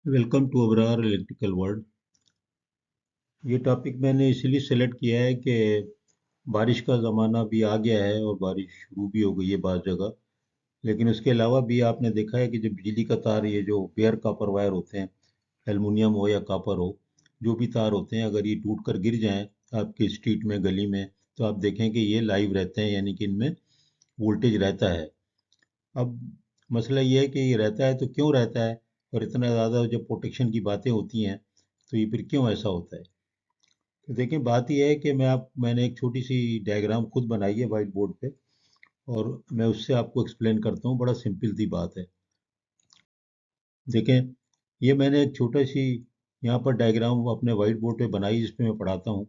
Welcome to Abrar electrical world. ये topic मैंने इसलिए सेलेक्ट किया है कि बारिश का ज़माना भी आ गया है और बारिश शुरू भी हो गई है बाज़ जगह। लेकिन उसके अलावा भी आपने देखा है कि जो बिजली का तार, ये जो बेयर कापर वायर होते हैं, एल्युमिनियम हो या कापर हो, जो भी तार होते हैं, अगर ये टूट कर गिर जाएं आपके स्ट्रीट में, गली में, तो आप देखें कि ये लाइव रहते हैं, यानी कि इनमें वोल्टेज रहता है। अब मसला ये है कि ये रहता है तो क्यों रहता है, और इतना ज़्यादा जब प्रोटेक्शन की बातें होती हैं तो ये फिर क्यों ऐसा होता है। तो देखिए, बात यह है कि मैंने एक छोटी सी डायग्राम खुद बनाई है वाइट बोर्ड पे, और मैं उससे आपको एक्सप्लेन करता हूँ। बड़ा सिंपल सी बात है। देखें, ये मैंने एक छोटा सी यहाँ पर डायग्राम अपने वाइट बोर्ड पे बनाई जिसपे मैं पढ़ाता हूँ।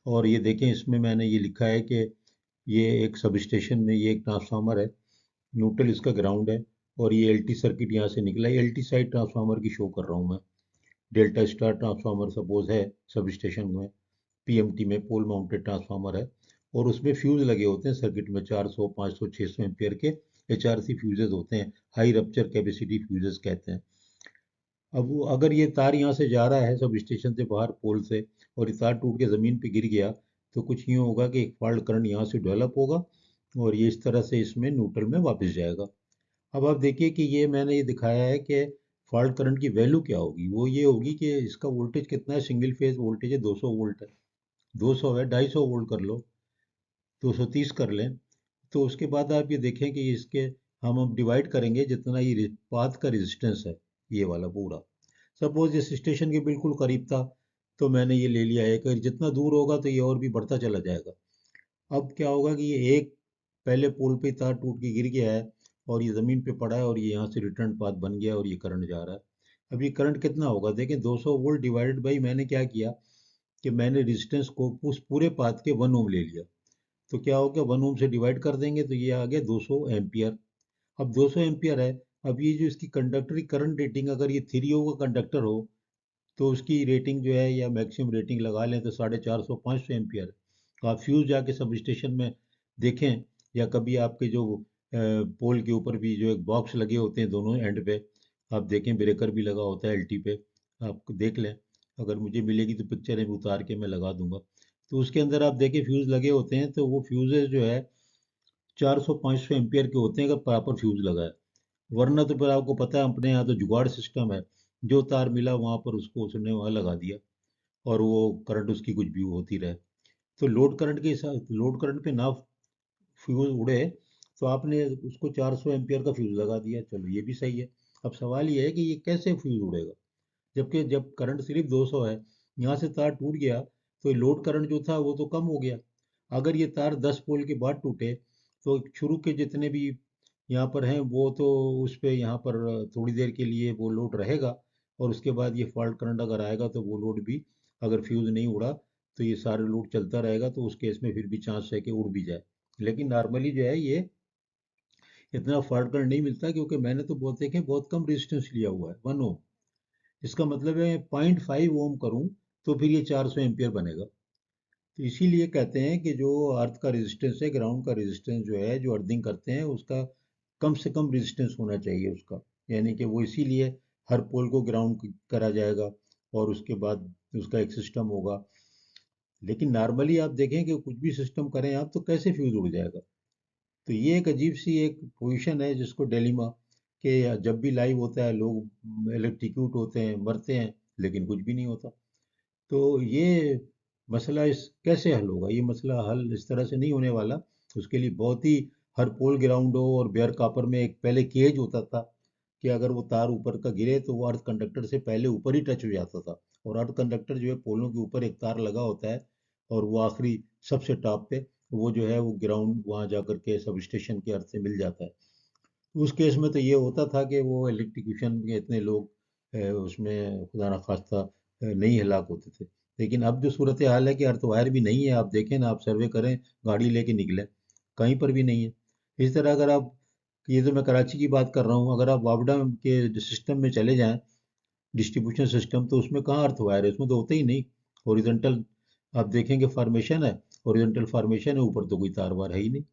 और ये देखें, इसमें मैंने ये लिखा है कि ये एक सब स्टेशन में ये एक ट्रांसफार्मर है, न्यूट्रल इसका ग्राउंड है, और ये एलटी सर्किट यहाँ से निकला है। एलटी साइड ट्रांसफार्मर की शो कर रहा हूँ मैं। डेल्टा स्टार ट्रांसफार्मर सपोज है सब स्टेशन में, पीएमटी में पोल माउंटेड ट्रांसफार्मर है, और उसमें फ्यूज लगे होते हैं सर्किट में, 400 500 600 एम्पियर के एचआरसी फ्यूजेस होते हैं, हाई रप्चर कैपेसिटी फ्यूजेस कहते हैं। अब अगर ये तार यहाँ से जा रहा है सब स्टेशन से बाहर पोल से, और ये तार टूट के ज़मीन पे गिर गया, तो कुछ यूँ होगा कि एक फॉल्ट करंट यहाँ से डेवलप होगा, और ये इस तरह से इसमें न्यूट्रल में वापस जाएगा। अब आप देखिए कि ये मैंने ये दिखाया है कि फॉल्ट करंट की वैल्यू क्या होगी। वो ये होगी कि इसका वोल्टेज कितना है, सिंगल फेज वोल्टेज है 200 वोल्ट है, 200 है, 250 वोल्ट कर लो, 230 कर लें। तो उसके बाद आप ये देखें कि इसके हम अब डिवाइड करेंगे जितना ये पाथ का रेजिस्टेंस है, ये वाला पूरा। सपोज इस स्टेशन के बिल्कुल करीब था, तो मैंने ये ले लिया है कि जितना दूर होगा तो ये और भी बढ़ता चला जाएगा। अब क्या होगा कि ये एक पहले पोल पे तार टूट के गिर गया है, और ये ज़मीन पे पड़ा है, और ये यहाँ से रिटर्न पाथ बन गया, और ये करंट जा रहा है। अब ये करंट कितना होगा, देखें, 200 वोल्ट डिवाइडेड बाई, मैंने क्या किया कि मैंने रेजिस्टेंस को उस पूरे पाथ के 1 ओम ले लिया। तो क्या हो गया, 1 ओम से डिवाइड कर देंगे तो ये आ गया 200 एम्पियर। अब 200 एम्पियर है। अब ये जो इसकी कंडक्टर की करंट रेटिंग, अगर ये 3 ओ का कंडक्टर हो, तो उसकी रेटिंग जो है, या मैक्सिमम रेटिंग लगा लें तो 450 500 एम्पियर। तो आप फ्यूज जाके सब स्टेशन में देखें, या कभी आपके जो पोल के ऊपर भी जो एक बॉक्स लगे होते हैं दोनों एंड पे, आप देखें ब्रेकर भी लगा होता है एलटी पे, आप देख लें। अगर मुझे मिलेगी तो पिक्चर में उतार के मैं लगा दूंगा। तो उसके अंदर आप देखें फ्यूज लगे होते हैं, तो वो फ्यूजेस जो है 400 500 एम्पियर के होते हैं अगर प्रॉपर फ्यूज लगा है। वरना तो फिर आपको पता है अपने यहाँ तो जुगाड़ सिस्टम है, जो तार मिला वहाँ पर उसको उसने वहाँ लगा दिया, और वो करंट उसकी कुछ भी होती रहे। तो लोड करंट के हिसाब, लोड करंट पे ना फ्यूज उड़े, तो आपने उसको 400 एम्पियर का फ्यूज लगा दिया, चलो ये भी सही है। अब सवाल ये है कि ये कैसे फ्यूज उड़ेगा, जबकि जब करंट सिर्फ 200 है, यहाँ से तार टूट गया, तो ये लोड करंट जो था वो तो कम हो गया। अगर ये तार 10 पोल के बाद टूटे, तो शुरू के जितने भी यहाँ पर हैं वो तो उस पे यहाँ पर थोड़ी देर के लिए वो लोड रहेगा, और उसके बाद ये फॉल्ट करंट अगर आएगा तो वो लोड भी, अगर फ्यूज नहीं उड़ा, तो ये सारे लोड चलता रहेगा, तो उस केस में फिर भी चांस है कि उड़ भी जाए। लेकिन नॉर्मली जो है ये इतना फॉल्ट करंट नहीं मिलता, क्योंकि मैंने तो बहुत देखे, बहुत कम रेजिस्टेंस लिया हुआ है, 1 ओम। इसका मतलब है 0.5 ओम करूं तो फिर ये 400 एम्पियर बनेगा। तो इसीलिए कहते हैं कि जो अर्थ का रेजिस्टेंस है, ग्राउंड का रेजिस्टेंस जो है, जो अर्थिंग करते हैं उसका कम से कम रेजिस्टेंस होना चाहिए उसका। यानी कि वो इसीलिए हर पोल को ग्राउंड करा जाएगा, और उसके बाद उसका एक सिस्टम होगा। लेकिन नॉर्मली आप देखें कि कुछ भी सिस्टम करें आप, तो कैसे फ्यूज उड़ जाएगा। तो ये एक अजीब सी एक पोजीशन है जिसको डेलिमा, कि जब भी लाइव होता है लोग इलेक्ट्रिक्यूट होते हैं, मरते हैं, लेकिन कुछ भी नहीं होता। तो ये मसला इस कैसे हल होगा, ये मसला हल इस तरह से नहीं होने वाला। उसके लिए बहुत ही, हर पोल ग्राउंड हो, और बेयर कापर में एक पहले केज होता था, कि अगर वो तार ऊपर का गिरे तो वो अर्थ कंडक्टर से पहले ऊपर ही टच हो जाता था। और अर्थ कंडक्टर जो है, पोलों के ऊपर एक तार लगा होता है, और वो आखिरी सबसे टॉप पे, वो जो है वो ग्राउंड वहाँ जा कर के सब स्टेशन के अर्थ से मिल जाता है। उस केस में तो ये होता था कि वो इलेक्ट्रिक्यूशन के इतने लोग उसमें खुदा न खास्ता नहीं हलाक होते थे। लेकिन अब जो सूरत हाल है कि अर्थ वायर भी नहीं है, आप देखें ना, आप सर्वे करें, गाड़ी लेके निकलें, कहीं पर भी नहीं है। इस तरह अगर आप, ये तो मैं कराची की बात कर रहा हूँ, अगर आप वापडा के सिस्टम में चले जाएं, डिस्ट्रीब्यूशन सिस्टम, तो उसमें कहाँ अर्थ वायर है, उसमें तो होते ही नहीं। हॉरिजॉन्टल आप देखेंगे फार्मेशन है, हॉरिजॉन्टल फार्मेशन है, ऊपर तो कोई तार वार है ही नहीं।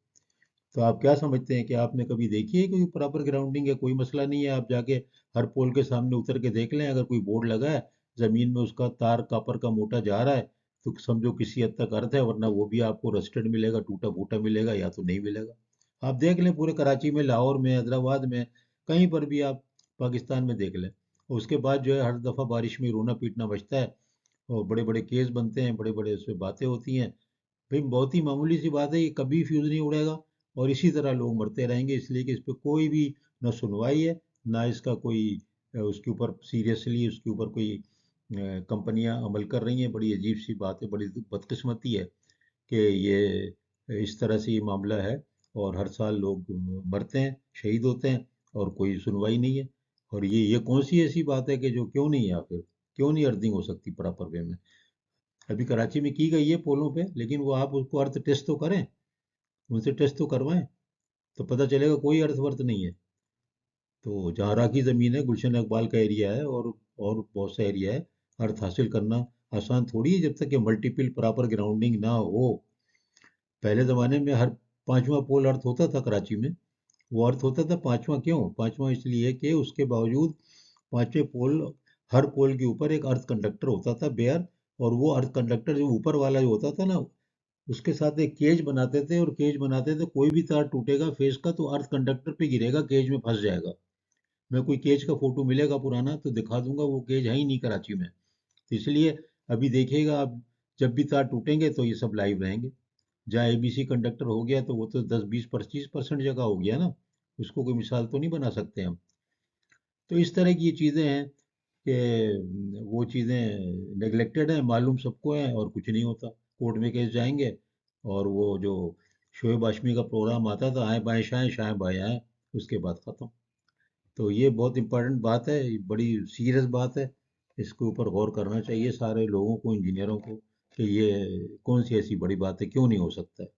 तो आप क्या समझते हैं कि आपने कभी देखी है कोई प्रॉपर ग्राउंडिंग? है कोई मसला नहीं है, आप जाके हर पोल के सामने उतर के देख लें, अगर कोई बोर्ड लगा है जमीन में, उसका तार कापर का मोटा जा रहा है, तो समझो किसी हद तक अर्थ है, वरना वो भी आपको रस्टेड मिलेगा, टूटा फूटा मिलेगा, या तो नहीं मिलेगा। आप देख लें पूरे कराची में, लाहौर में, हैदराबाद में, कहीं पर भी आप पाकिस्तान में देख लें। उसके बाद जो है हर दफ़ा बारिश में रोना पीटना बचता है, और बड़े बड़े केस बनते हैं, बड़े बड़े उसमें बातें होती हैं। भाई बहुत ही मामूली सी बात है, ये कभी फ्यूज़ नहीं उड़ेगा, और इसी तरह लोग मरते रहेंगे, इसलिए कि इस पे कोई भी ना सुनवाई है, ना इसका कोई उसके ऊपर सीरियसली उसके ऊपर कोई कंपनियां अमल कर रही हैं। बड़ी अजीब सी बात है, बड़ी बदकिस्मती है कि ये इस तरह से ये मामला है, और हर साल लोग मरते हैं, शहीद होते हैं, और कोई सुनवाई नहीं है। और ये कौन सी ऐसी बात है कि जो क्यों नहीं है? आखिर क्यों नहीं अर्थिंग हो सकती प्रॉपर वे में? अभी कराची में की गई है पोलों पे, लेकिन वो आप उसको अर्थ टेस्ट तो करें, उनसे टेस्ट तो करवाएं, तो पता चलेगा कोई अर्थ वर्थ नहीं है। तो जहाँ राखी ज़मीन है, गुलशन इकबाल का एरिया है, और बहुत सा एरिया है, अर्थ हासिल करना आसान थोड़ी है, जब तक कि मल्टीपल प्रॉपर ग्राउंडिंग ना हो। पहले ज़माने में हर पांचवा पोल अर्थ होता था कराची में। वो अर्थ होता था पांचवा, क्यों पांचवा? इसलिए कि उसके बावजूद पांचवें पोल, हर पोल के ऊपर एक अर्थ कंडक्टर होता था, बेयर। और वो अर्थ कंडक्टर जो ऊपर वाला जो होता था ना, उसके साथ एक केज बनाते थे, और केज बनाते थे, कोई भी तार टूटेगा फेस का तो अर्थ कंडक्टर पे गिरेगा, केज में फंस जाएगा। मैं कोई केज का फोटो मिलेगा पुराना तो दिखा दूंगा, वो केज है ही नहीं कराची में। तो इसलिए अभी देखिएगा आप, जब भी तार टूटेंगे तो ये सब लाइव रहेंगे। जहाँ एबीसी कंडक्टर हो गया तो वो तो 10 20 25% जगह हो गया ना, उसको कोई मिसाल तो नहीं बना सकते हम। तो इस तरह की ये चीज़ें हैं कि वो चीज़ें नेगलेक्टेड हैं, मालूम सबको है, और कुछ नहीं होता। कोर्ट में केस जाएंगे, और वो जो शोएब हाशमी का प्रोग्राम आता था, आए बाएं शाएं शाएं बाएं आए, उसके बाद ख़त्म। तो ये बहुत इंपॉर्टेंट बात है, ये बड़ी सीरियस बात है। इसके ऊपर गौर करना चाहिए सारे लोगों को, इंजीनियरों को, कि ये कौन सी ऐसी बड़ी बात है, क्यों नहीं हो सकता है।